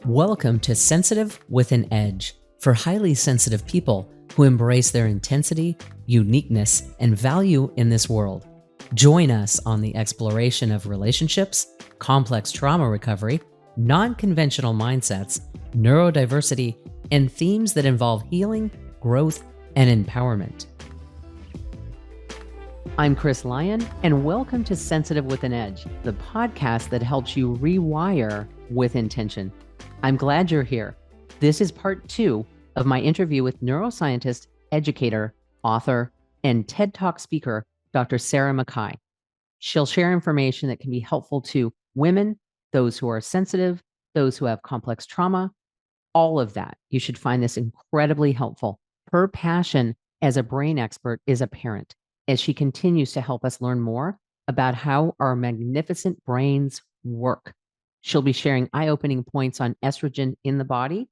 Welcome to Sensitive with an Edge for highly sensitive people who embrace their intensity, uniqueness, and value in this world. Join us on the exploration of relationships, complex trauma recovery, non-conventional mindsets, neurodiversity, and themes that involve healing, growth, and empowerment. I'm Chris Lyon, and welcome to Sensitive with an Edge, the podcast that helps you rewire with intention. I'm glad you're here. This is part 2 of my interview with neuroscientist, educator, author, and TED Talk speaker, Dr. Sarah McKay. She'll share information that can be helpful to women, those who are sensitive, those who have complex trauma, all of that. You should find this incredibly helpful. Her passion as a brain expert is apparent as she continues to help us learn more about how our magnificent brains work. She'll be sharing eye-opening points on estrogen in the body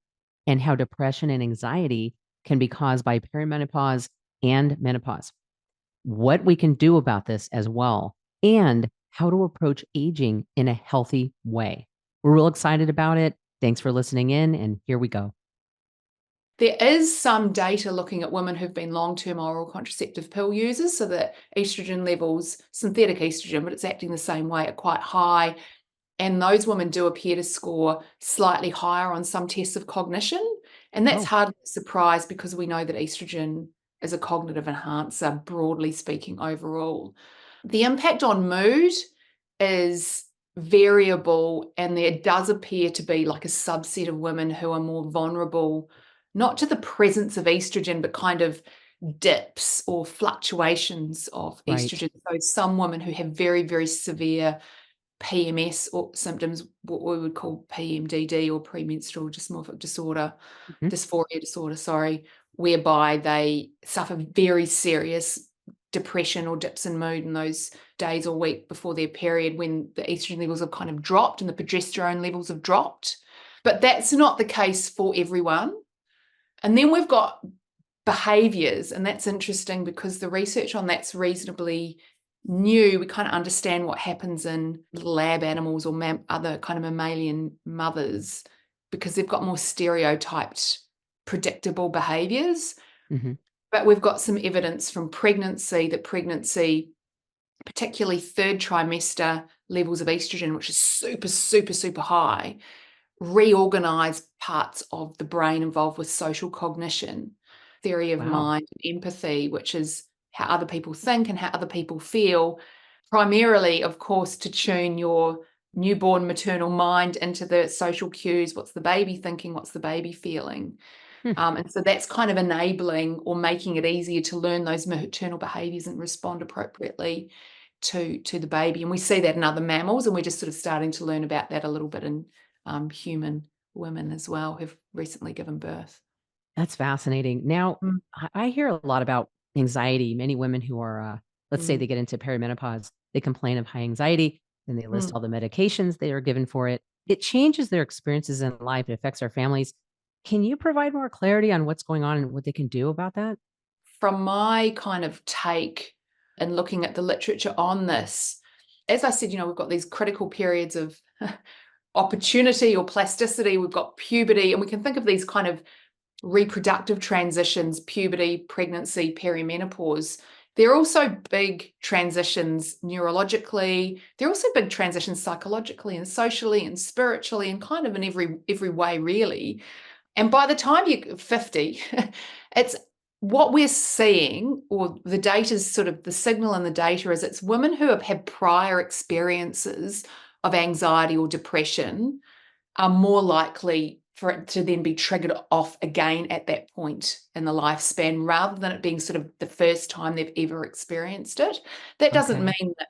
and how depression and anxiety can be caused by perimenopause and menopause, what we can do about this as well, and how to approach aging in a healthy way. We're real excited about it. Thanks for listening in, and here we go. There is some data looking at women who've been long-term oral contraceptive pill users, so that estrogen levels, synthetic estrogen, but it's acting the same way, are quite high. And those women do appear to score slightly higher on some tests of cognition. And that's hardly a surprise because we know that estrogen is a cognitive enhancer, broadly speaking, overall. The impact on mood is variable, and there does appear to be like a subset of women who are more vulnerable, not to the presence of estrogen, but kind of dips or fluctuations of estrogen. So some women who have very, very severe PMS or symptoms, what we would call PMDD or premenstrual dysmorphic disorder, dysphoria disorder, whereby they suffer very serious depression or dips in mood in those days or week before their period when the estrogen levels have kind of dropped and the progesterone levels have dropped. But that's not the case for everyone. And then we've got behaviors, and that's interesting because the research on that's reasonably new. We kind of understand what happens in lab animals or other kind of mammalian mothers because they've got more stereotyped, predictable behaviors. But we've got some evidence from pregnancy that pregnancy, particularly third trimester levels of estrogen, which is super, super, super high, reorganize parts of the brain involved with social cognition, theory of mind, and empathy, which is how other people think and how other people feel, primarily, of course, to tune your newborn maternal mind into the social cues. What's the baby thinking? What's the baby feeling? And so that's kind of enabling or making it easier to learn those maternal behaviors and respond appropriately to the baby. And we see that in other mammals, and we're just sort of starting to learn about that a little bit in human women as well who've recently given birth. That's fascinating. Now, I hear a lot about anxiety. Many women who are, let's say they get into perimenopause, they complain of high anxiety, and they list all the medications they are given for it. It changes their experiences in life. It affects their families. Can you provide more clarity on what's going on and what they can do about that? From my kind of take and looking at the literature on this, as I said, we've got these critical periods of opportunity or plasticity. We've got puberty, and we can think of these kind of reproductive transitions: puberty, pregnancy, perimenopause. They're also big transitions neurologically. They're also big transitions psychologically and socially and spiritually and kind of in every way, really. And by the time you're 50, it's what we're seeing, or the data is sort of the signal in the data is it's women who have had prior experiences of anxiety or depression are more likely for it to then be triggered off again at that point in the lifespan, rather than it being sort of the first time they've ever experienced it. That doesn't mean that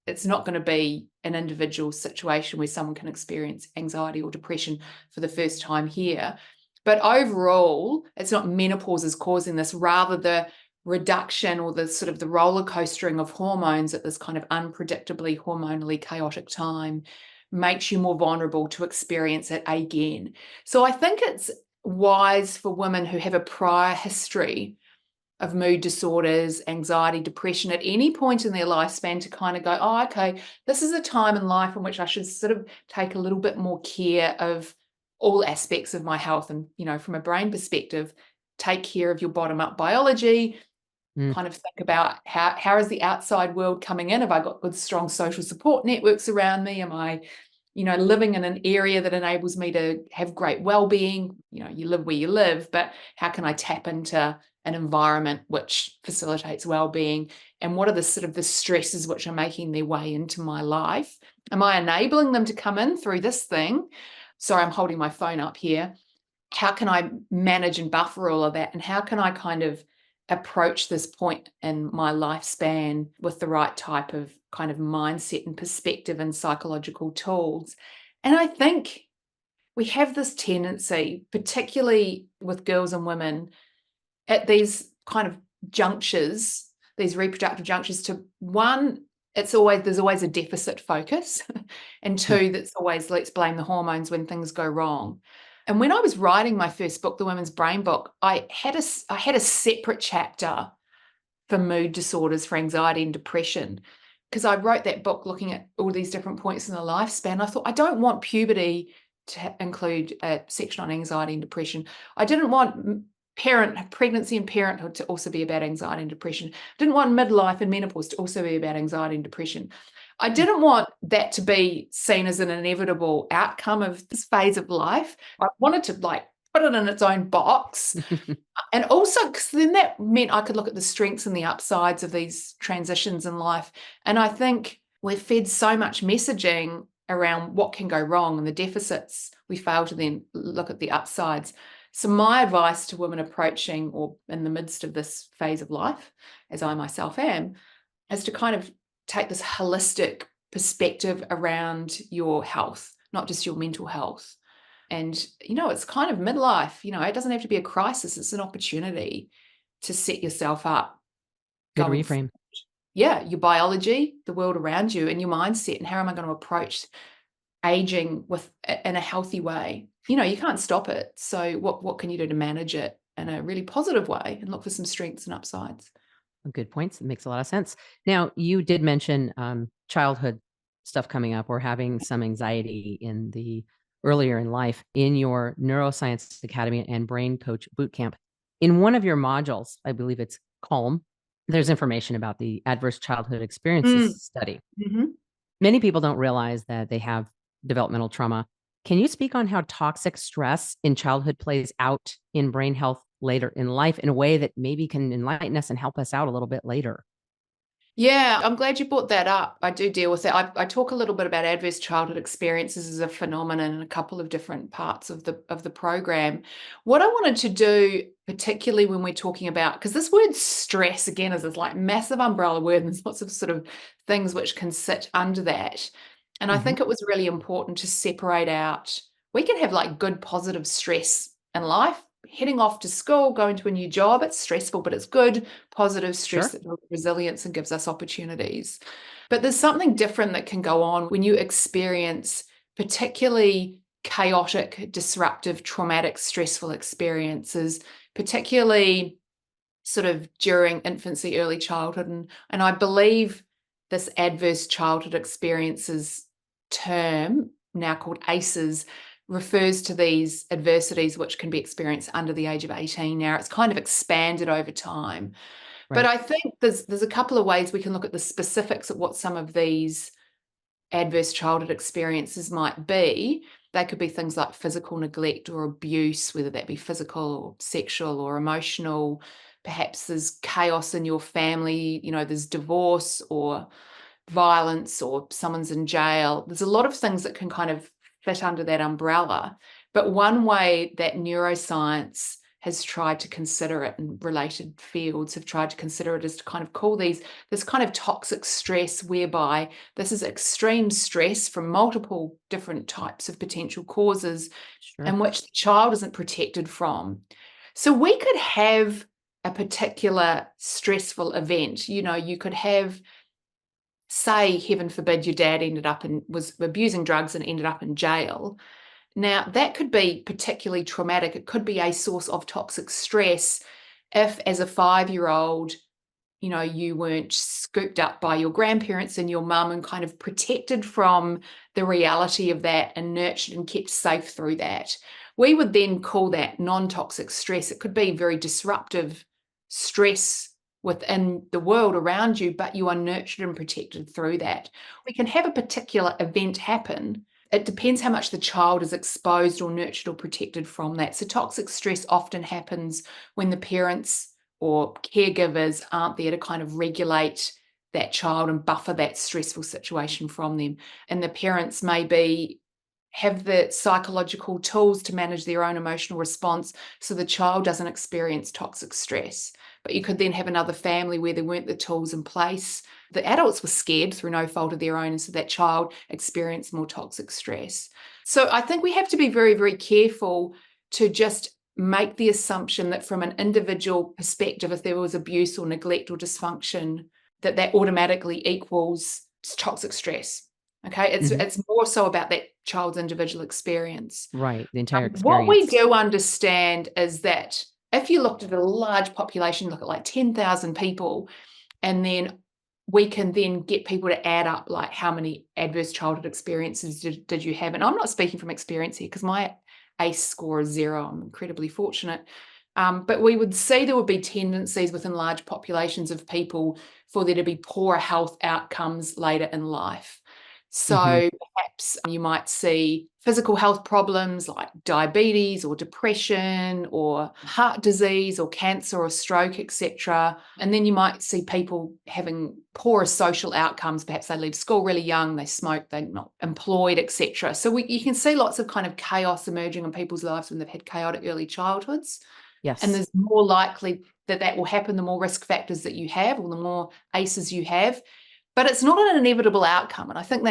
it's not going to be an individual situation where someone can experience anxiety or depression for the first time here. But overall, it's not menopause is causing this, rather the reduction or the sort of the roller coastering of hormones at this kind of unpredictably hormonally chaotic time makes you more vulnerable to experience it again. So I think it's wise for women who have a prior history of mood disorders, anxiety, depression at any point in their lifespan to kind of go, oh, okay, this is a time in life in which I should sort of take a little bit more care of all aspects of my health. And, from a brain perspective, take care of your bottom-up biology, kind of think about how is the outside world coming in? Have I got good, strong social support networks around me? Am I, living in an area that enables me to have great well-being? You live where you live, but how can I tap into an environment which facilitates well-being? And what are the sort of the stresses which are making their way into my life? Am I enabling them to come in through this thing? Sorry, I'm holding my phone up here. How can I manage and buffer all of that? And how can I kind of approach this point in my lifespan with the right type of kind of mindset and perspective and psychological tools? And I think we have this tendency, particularly with girls and women, at these kind of junctures, these reproductive junctures, to one, there's always a deficit focus, and two, that's always let's blame the hormones when things go wrong. And when I was writing my first book, The Women's Brain Book, I had a separate chapter for mood disorders, for anxiety and depression, because I wrote that book looking at all these different points in the lifespan. I thought, I don't want puberty to include a section on anxiety and depression. I didn't want pregnancy and parenthood to also be about anxiety and depression. I didn't want midlife and menopause to also be about anxiety and depression. I didn't want that to be seen as an inevitable outcome of this phase of life. I wanted to put it in its own box. And also, because then that meant I could look at the strengths and the upsides of these transitions in life. And I think we're fed so much messaging around what can go wrong and the deficits. We fail to then look at the upsides. So my advice to women approaching or in the midst of this phase of life, as I myself am, is to kind of take this holistic perspective around your health, not just your mental health. And, it's kind of midlife, it doesn't have to be a crisis. It's an opportunity to set yourself up. Good reframe. Yeah, your biology, the world around you, and your mindset, and how am I going to approach aging in a healthy way? You can't stop it. So what can you do to manage it in a really positive way and look for some strengths and upsides? Good points. It makes a lot of sense. Now, you did mention childhood stuff coming up or having some anxiety in the earlier in life in your Neuroscience Academy and Brain Coach Bootcamp. In one of your modules, I believe it's Calm, there's information about the Adverse Childhood Experiences Study. Mm-hmm. Many people don't realize that they have developmental trauma. Can you speak on how toxic stress in childhood plays out in brain health later in life in a way that maybe can enlighten us and help us out a little bit later? Yeah, I'm glad you brought that up. I do deal with that. I talk a little bit about adverse childhood experiences as a phenomenon in a couple of different parts of the program. What I wanted to do, particularly when we're talking about, because this word stress again is this massive umbrella word, and there's lots of sort of things which can sit under that. And I think it was really important to separate out. We can have good positive stress in life. Heading off to school, going to a new job, it's stressful, but it's good, positive stress that builds resilience and gives us opportunities. But there's something different that can go on when you experience particularly chaotic, disruptive, traumatic, stressful experiences, particularly sort of during infancy, early childhood. And I believe this adverse childhood experiences term, now called ACEs, refers to these adversities which can be experienced under the age of 18 now. It's kind of expanded over time. Right. But I think there's a couple of ways we can look at the specifics of what some of these adverse childhood experiences might be. They could be things like physical neglect or abuse, whether that be physical or sexual or emotional. Perhaps there's chaos in your family, there's divorce or violence or someone's in jail. There's a lot of things that can kind of fit under that umbrella. But one way that neuroscience has tried to consider it, and related fields have tried to consider it, is to kind of call this kind of toxic stress, whereby this is extreme stress from multiple different types of potential causes in which the child isn't protected from. So we could have a particular stressful event. You could have, say, heaven forbid, your dad was abusing drugs and ended up in jail. Now, that could be particularly traumatic. It could be a source of toxic stress if, as a 5-year-old, you weren't scooped up by your grandparents and your mum and kind of protected from the reality of that and nurtured and kept safe through that. We would then call that non-toxic stress. It could be very disruptive stress within the world around you, but you are nurtured and protected through that. We can have a particular event happen. It depends how much the child is exposed or nurtured or protected from that. So toxic stress often happens when the parents or caregivers aren't there to kind of regulate that child and buffer that stressful situation from them. And the parents maybe have the psychological tools to manage their own emotional response so the child doesn't experience toxic stress. But you could then have another family where there weren't the tools in place. The adults were scared through no fault of their own, and so that child experienced more toxic stress. So I think we have to be very, very careful to just make the assumption that from an individual perspective, if there was abuse or neglect or dysfunction, that automatically equals toxic stress. Okay, it's more so about that child's individual experience. Right, the entire What we experience. do understand is that if you looked at a large population, look at like 10,000 people, and then we can then get people to add up like how many adverse childhood experiences did you have. And I'm not speaking from experience here because my ACE score is 0. I'm incredibly fortunate. But we would see there would be tendencies within large populations of people for there to be poorer health outcomes later in life. So perhaps you might see physical health problems like diabetes or depression or heart disease or cancer or stroke, etc. And then you might see people having poorer social outcomes. Perhaps they leave school really young, they smoke, they're not employed, etc. So you can see lots of kind of chaos emerging in people's lives when they've had chaotic early childhoods. Yes. And there's more likely that will happen the more risk factors that you have or the more ACEs you have. But it's not an inevitable outcome. And I think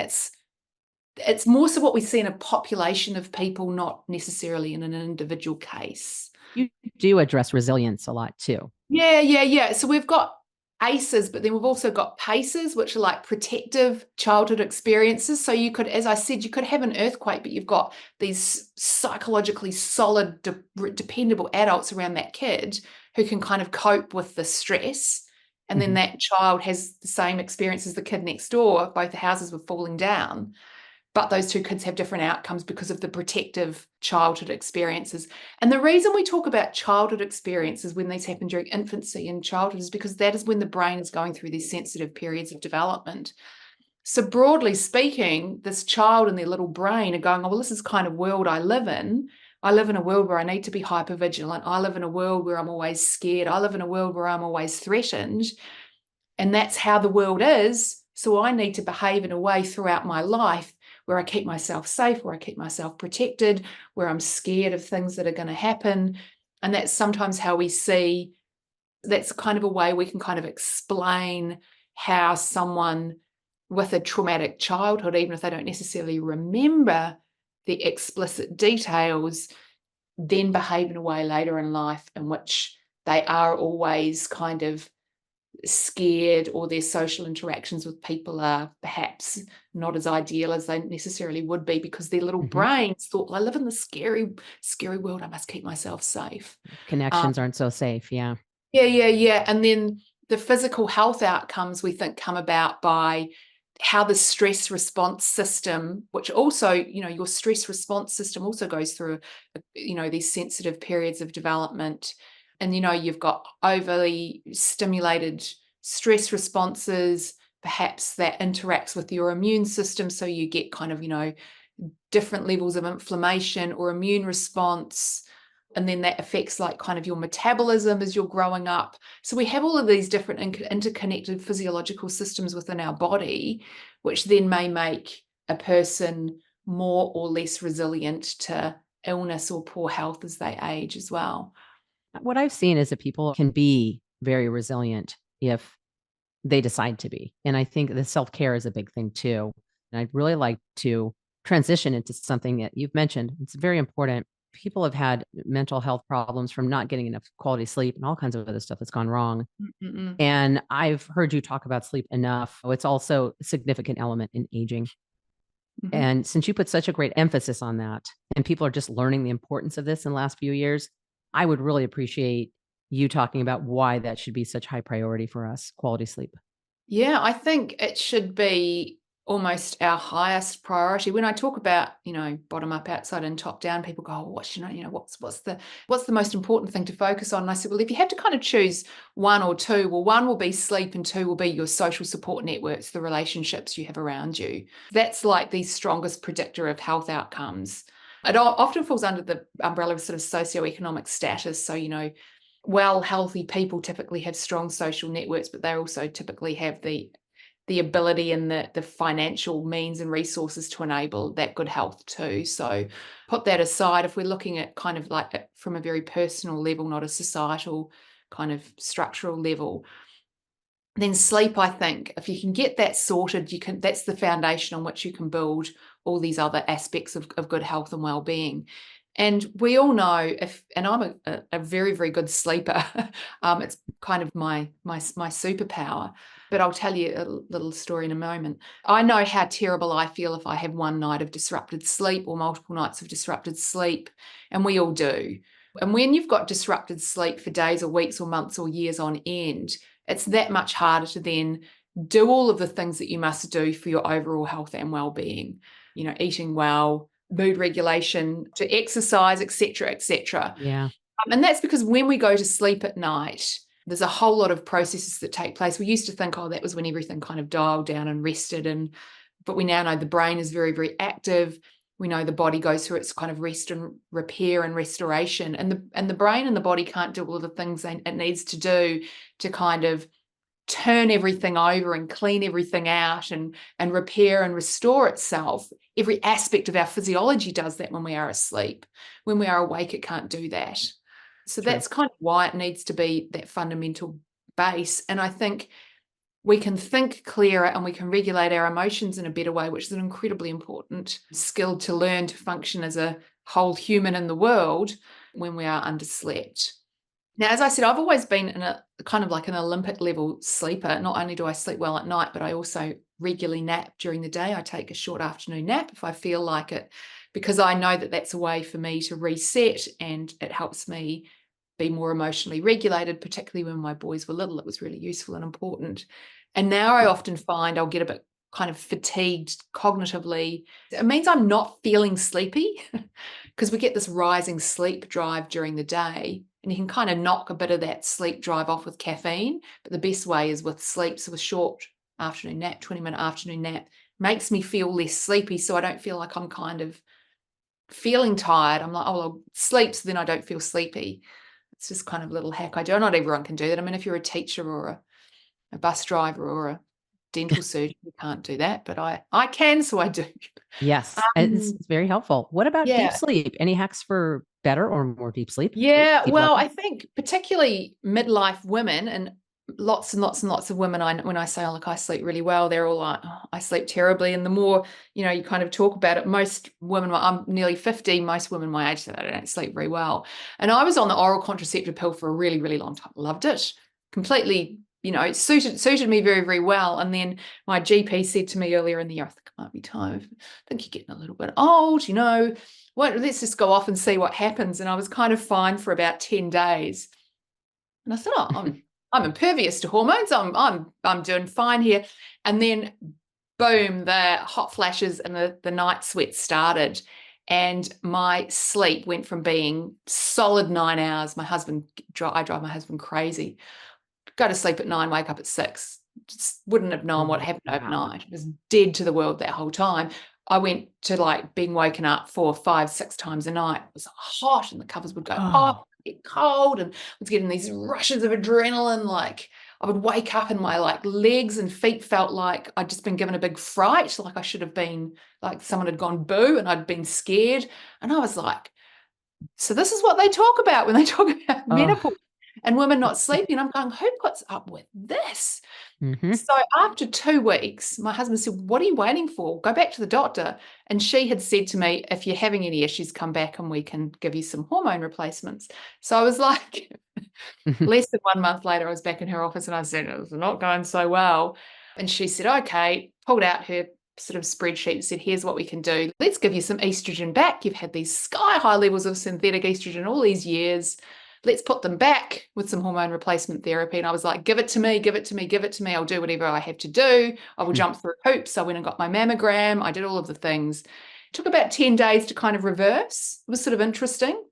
it's more so what we see in a population of people, not necessarily in an individual case. You do address resilience a lot too. Yeah. So we've got ACEs, but then we've also got PACEs, which are like protective childhood experiences. So you could, as I said, you could have an earthquake, but you've got these psychologically solid, dependable adults around that kid who can kind of cope with the stress. And then that child has the same experience as the kid next door. Both the houses were falling down, but those two kids have different outcomes because of the protective childhood experiences. And the reason we talk about childhood experiences when these happen during infancy and childhood is because that is when the brain is going through these sensitive periods of development. So broadly speaking, this child and their little brain are going, oh, well, this is the kind of world I live in. I live in a world where I need to be hypervigilant. I live in a world where I'm always scared. I live in a world where I'm always threatened. And that's how the world is. So I need to behave in a way throughout my life where I keep myself safe, where I keep myself protected, where I'm scared of things that are going to happen. And that's sometimes how we see, that's kind of a way we can kind of explain how someone with a traumatic childhood, even if they don't necessarily remember the explicit details, then behave in a way later in life in which they are always kind of scared, or their social interactions with people are perhaps not as ideal as they necessarily would be because their little brains thought, well, I live in the scary world, I must keep myself safe. Connections aren't so safe. Yeah. Yeah. And then the physical health outcomes we think come about by how the stress response system, which also, your stress response system also goes through, these sensitive periods of development. And, you've got overly stimulated stress responses, perhaps that interacts with your immune system. So you get kind of, different levels of inflammation or immune response. And then that affects like kind of your metabolism as you're growing up. So we have all of these different interconnected physiological systems within our body, which then may make a person more or less resilient to illness or poor health as they age as well. What I've seen is that people can be very resilient if they decide to be. And I think the self-care is a big thing too. And I'd really like to transition into something that you've mentioned. It's very important. People have had mental health problems from not getting enough quality sleep and all kinds of other stuff that's gone wrong. Mm-mm. And I've heard you talk about sleep enough. It's also a significant element in aging. And since you put such a great emphasis on that, and people are just learning the importance of this in the last few years, I would really appreciate you talking about why that should be such high priority for us, quality sleep. Yeah, I think it should be almost our highest priority. When I talk about, bottom up, outside, and top down, people go, "Oh, what's the most important thing to focus on?" And I said, well, if you had to kind of choose one or two, well, one will be sleep, and two will be your social support networks, the relationships you have around you. That's like the strongest predictor of health outcomes. It often falls under the umbrella of sort of socioeconomic status. So, well, healthy people typically have strong social networks, but they also typically have the ability and the financial means and resources to enable that good health too. So put that aside. If we're looking at kind of like from a very personal level, not a societal kind of structural level, then sleep, I think, if you can get that sorted, that's the foundation on which you can build all these other aspects of good health and well-being. And we all know, and I'm a very, very good sleeper. It's kind of my superpower. But I'll tell you a little story in a moment. I know how terrible I feel if I have one night of disrupted sleep or multiple nights of disrupted sleep, and we all do. And when you've got disrupted sleep for days or weeks or months or years on end, it's that much harder to then do all of the things that you must do for your overall health and well-being. Eating well, mood regulation, to exercise, etc., etc. Yeah. And that's because when we go to sleep at night, there's a whole lot of processes that take place. We used to think, oh, that was when everything kind of dialed down and rested, but we now know the brain is very, very active. We know the body goes through its kind of rest and repair and restoration, and the brain and the body can't do all the things it needs to do to kind of turn everything over and clean everything out and repair and restore itself. Every aspect of our physiology does that when we are asleep. When we are awake, it can't do that. So True. that's kind of why it needs to be that fundamental base. And I think we can think clearer and we can regulate our emotions in a better way, which is an incredibly important skill to learn to function as a whole human in the world when we are underslept. Now, as I said, I've always been in a kind of like an Olympic level sleeper. Not only do I sleep well at night, but I also regularly nap during the day. I take a short afternoon nap if I feel like it, because I know that that's a way for me to reset, and it helps me be more emotionally regulated, particularly when my boys were little. It was really useful and important. And now I often find I'll get a bit kind of fatigued cognitively. It means I'm not feeling sleepy because we get this rising sleep drive during the day, and you can kind of knock a bit of that sleep drive off with caffeine. But the best way is with sleep. So a short afternoon nap, 20-minute afternoon nap, makes me feel less sleepy. So I don't feel like I'm kind of feeling tired. I'm like, oh, I'll sleep so then I don't feel sleepy. It's just kind of a little hack I do. Not everyone can do that. I mean, if you're a teacher or a bus driver or a dental surgeon, you can't do that, but I can, so I do. Yes. It's very helpful. What about deep Yeah. sleep? Any hacks for better or more deep sleep? Yeah, Deep well, level? I think particularly midlife women, and lots and lots and lots of women, when I say, oh, look, I sleep really well, they're all like, oh, I sleep terribly. And the more, you kind of talk about it, most women, I'm nearly 50, most women my age say they don't sleep very well. And I was on the oral contraceptive pill for a really, really long time. Loved it. Completely, it suited me very, very well. And then my GP said to me earlier in the year, I think it might be time. I think you're getting a little bit old, well, let's just go off and see what happens. And I was kind of fine for about 10 days. And I said, oh, I'm impervious to hormones. I'm doing fine here. And then boom, the hot flashes and the night sweats started. And my sleep went from being solid 9 hours. I drive my husband crazy. Go to sleep at 9, wake up at 6. Just wouldn't have known what happened Wow. overnight. I was dead to the world that whole time. I went to like being woken up 4, 5, 6 times a night. It was hot and the covers would go off, Oh, get cold, and I was getting these rushes of adrenaline. Like I would wake up and my legs and feet felt like I'd just been given a big fright, like I should have been, like someone had gone boo and I'd been scared. And I was like, so this is what they talk about when they talk about oh. menopause and women not sleeping. I'm going, who puts up with this? Mm-hmm. So after 2 weeks, my husband said, what are you waiting for? Go back to the doctor. And she had said to me, if you're having any issues, come back and we can give you some hormone replacements. So I was like, less than 1 month later, I was back in her office and I said, it's not going so well. And she said, okay, pulled out her sort of spreadsheet and said, here's what we can do. Let's give you some estrogen back. You've had these sky high levels of synthetic estrogen all these years. let's put them back with some hormone replacement therapy. And I was like, give it to me, give it to me, give it to me. I'll do whatever I have to do. I will jump through hoops. I went and got my mammogram. I did all of the things. It took about 10 days to kind of reverse. It was sort of interesting.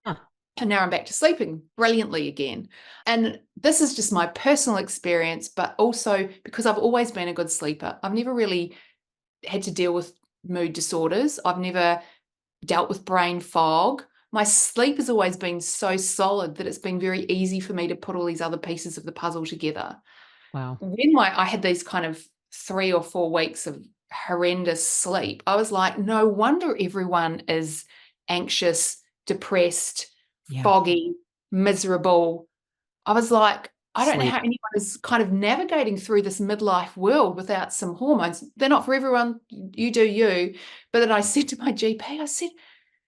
Huh. And now I'm back to sleeping brilliantly again. And this is just my personal experience, but also because I've always been a good sleeper. I've never really had to deal with mood disorders. I've never dealt with brain fog. My sleep has always been so solid that it's been very easy for me to put all these other pieces of the puzzle together. Wow. When I had these kind of 3 or 4 weeks of horrendous sleep, I was like, no wonder everyone is anxious, depressed, foggy, miserable. I was like, I don't know how anyone is kind of navigating through this midlife world without some hormones. They're not for everyone. You do you. But then I said to my GP, I said,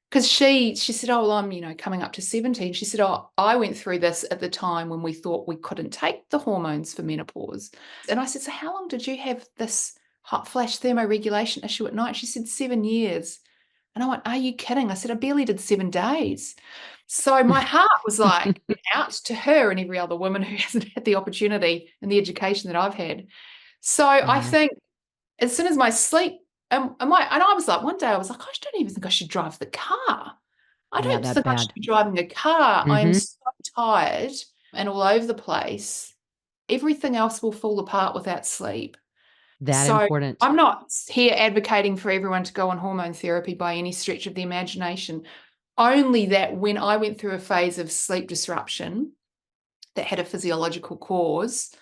because she said, oh, well, I'm, coming up to 70. She said, oh, I went through this at the time when we thought we couldn't take the hormones for menopause. And I said, so how long did you have this hot flash thermoregulation issue at night? She said, 7 years. And I went, are you kidding? I said, I barely did 7 days. So my heart was like out to her and every other woman who hasn't had the opportunity and the education that I've had. So I think as soon as my sleep, and I was like, one day I was like, I don't even think I should drive the car. I don't think I should be driving a car. I am so tired and all over the place. Everything else will fall apart without sleep. Important. I'm not here advocating for everyone to go on hormone therapy by any stretch of the imagination. Only that when I went through a phase of sleep disruption that had a physiological cause,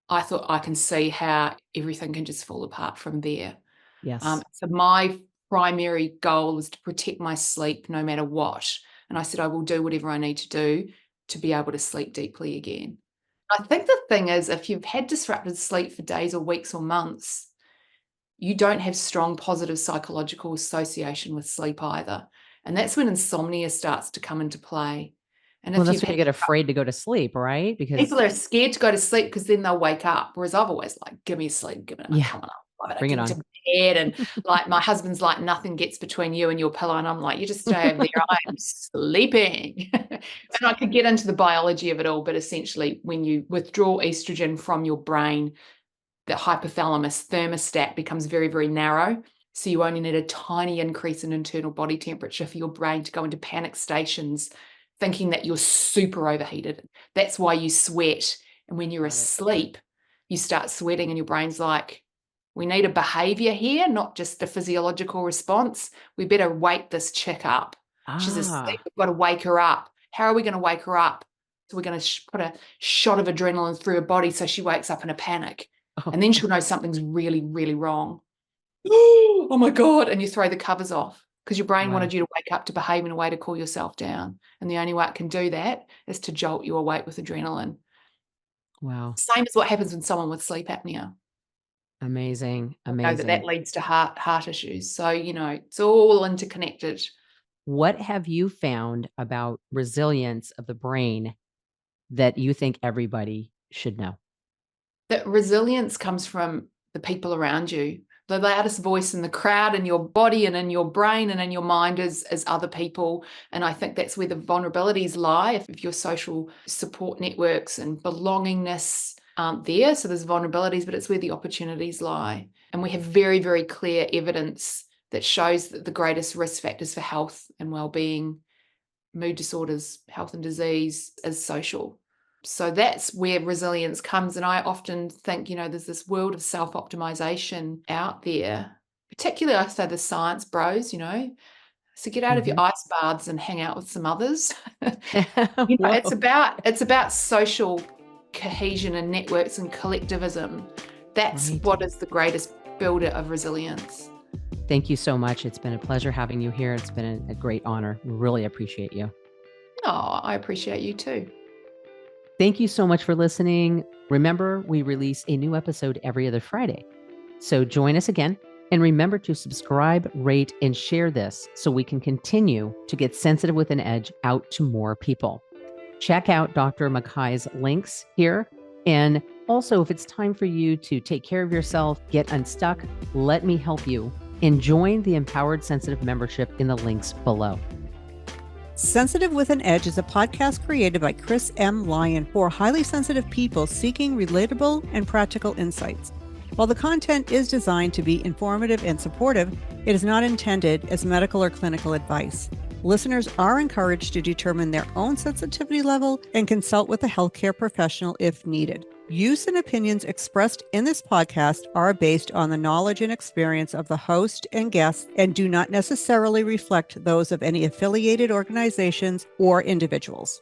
I thought I can see how everything can just fall apart from there. Yes. So my primary goal was to protect my sleep no matter what. And I said, I will do whatever I need to do to be able to sleep deeply again. I think the thing is, if you've had disrupted sleep for days or weeks or months, you don't have strong positive psychological association with sleep either. And that's when insomnia starts to come into play. And well, that's when you get afraid to go to sleep, right? Because people are scared to go to sleep because then they'll wake up. Whereas I've always like, give me sleep, give it, come on up, bring it on. To bed. And like my husband's like, nothing gets between you and your pillow. And I'm like, you just stay over there. I am sleeping. And I could get into the biology of it all, but essentially when you withdraw estrogen from your brain, the hypothalamus thermostat becomes very, very narrow. So you only need a tiny increase in internal body temperature for your brain to go into panic stations, thinking that you're super overheated. That's why you sweat. And when you're asleep, you start sweating and your brain's like, we need a behavior here, not just a physiological response. We better wake this chick up. She's asleep. We've got to wake her up. How are we going to wake her up? So we're going to put a shot of adrenaline through her body so she wakes up in a panic. And then she'll know something's really, really wrong. Oh my God. And you throw the covers off because your brain wanted you to wake up to behave in a way to cool yourself down. And the only way it can do that is to jolt you awake with adrenaline. Wow. Same as what happens with someone with sleep apnea. Amazing. That leads to heart issues. So, it's all interconnected. What have you found about resilience of the brain that you think everybody should know? That resilience comes from the people around you. The loudest voice in the crowd, in your body and in your brain and in your mind is other people. And I think that's where the vulnerabilities lie. If your social support networks and belongingness aren't there, so there's vulnerabilities, but it's where the opportunities lie. And we have very, very clear evidence that shows that the greatest risk factors for health and well-being, mood disorders, health and disease is social. So that's where resilience comes. And I often think, there's this world of self-optimization out there, particularly I say the science bros, so get out of your ice baths and hang out with some others. It's about social cohesion and networks and collectivism. That's what is the greatest builder of resilience. Thank you so much. It's been a pleasure having you here. It's been a great honor. We really appreciate you. Oh, I appreciate you too. Thank you so much for listening. Remember, we release a new episode every other Friday. So join us again. And remember to subscribe, rate, and share this so we can continue to get Sensitive with an Edge out to more people. Check out Dr. McKay's links here. And also, if it's time for you to take care of yourself, get unstuck, let me help you, and join the Empowered Sensitive membership in the links below. Sensitive with an Edge is a podcast created by Chris M. Lyon for highly sensitive people seeking relatable and practical insights. While the content is designed to be informative and supportive, it is not intended as medical or clinical advice. Listeners are encouraged to determine their own sensitivity level and consult with a healthcare professional if needed. Use and opinions expressed in this podcast are based on the knowledge and experience of the host and guests and do not necessarily reflect those of any affiliated organizations or individuals.